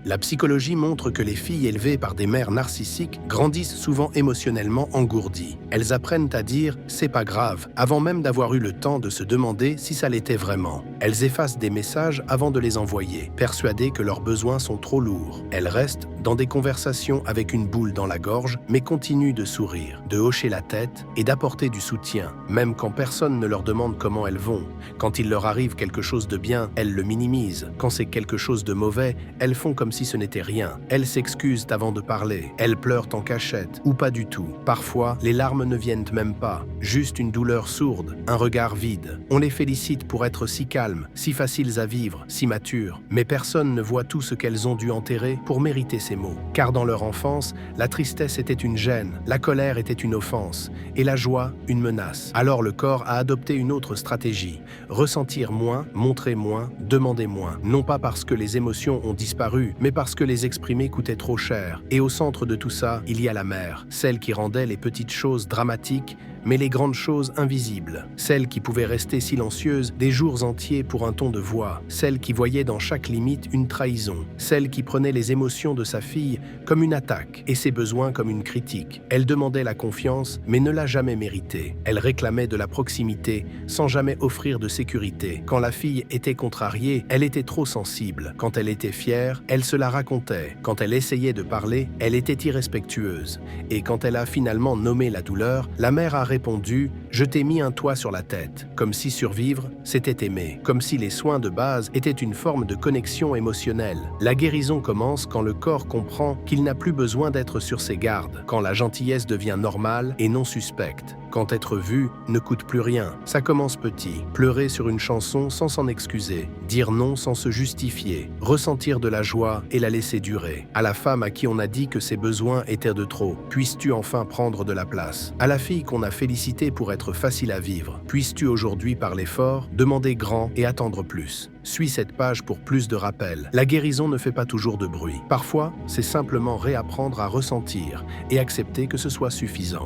La psychologie montre que les filles élevées par des mères narcissiques grandissent souvent émotionnellement engourdies. Elles apprennent à dire « c'est pas grave » avant même d'avoir eu le temps de se demander si ça l'était vraiment. Elles effacent des messages avant de les envoyer, persuadées que leurs besoins sont trop lourds. Elles restent dans des conversations avec une boule dans la gorge, mais continuent de sourire, de hocher la tête et d'apporter du soutien, même quand personne ne leur demande comment elles vont. Quand il leur arrive quelque chose de bien, elles le minimisent. Quand c'est quelque chose de mauvais, elles font comme si ce n'était rien. Elles s'excusent avant de parler. Elles pleurent en cachette, ou pas du tout. Parfois, les larmes ne viennent même pas. Juste une douleur sourde, un regard vide. On les félicite pour être si calmes, si faciles à vivre, si matures. Mais personne ne voit tout ce qu'elles ont dû enterrer pour mériter ces mots. Car dans leur enfance, la tristesse était une gêne, la colère était une offense, et la joie, une menace. Alors le corps a adopté une autre stratégie. Ressentir moins, montrer moins, demander moins. Non pas parce que les émotions ont disparu, mais parce que les exprimer coûtait trop cher. Et au centre de tout ça, il y a la mère, celle qui rendait les petites choses dramatiques, mais les grandes choses invisibles. Celle qui pouvait rester silencieuse des jours entiers pour un ton de voix. Celle qui voyait dans chaque limite une trahison. Celle qui prenait les émotions de sa fille comme une attaque et ses besoins comme une critique. Elle demandait la confiance, mais ne l'a jamais méritée. Elle réclamait de la proximité sans jamais offrir de sécurité. Quand la fille était contrariée, elle était trop sensible. Quand elle était fière, elle se la racontait. Quand elle essayait de parler, elle était irrespectueuse. Et quand elle a finalement nommé la douleur, la mère a répondu « Je t'ai mis un toit sur la tête », comme si survivre, c'était aimer, comme si les soins de base étaient une forme de connexion émotionnelle. La guérison commence quand le corps comprend qu'il n'a plus besoin d'être sur ses gardes, quand la gentillesse devient normale et non suspecte, quand être vu ne coûte plus rien. Ça commence petit, pleurer sur une chanson sans s'en excuser, dire non sans se justifier, ressentir de la joie et la laisser durer. À la femme à qui on a dit que ses besoins étaient de trop, puisses-tu enfin prendre de la place? À la fille qu'on a félicitée pour être facile à vivre, puisses-tu aujourd'hui parler fort, demander grand et attendre plus? Suis cette page pour plus de rappels. La guérison ne fait pas toujours de bruit. Parfois, c'est simplement réapprendre à ressentir et accepter que ce soit suffisant.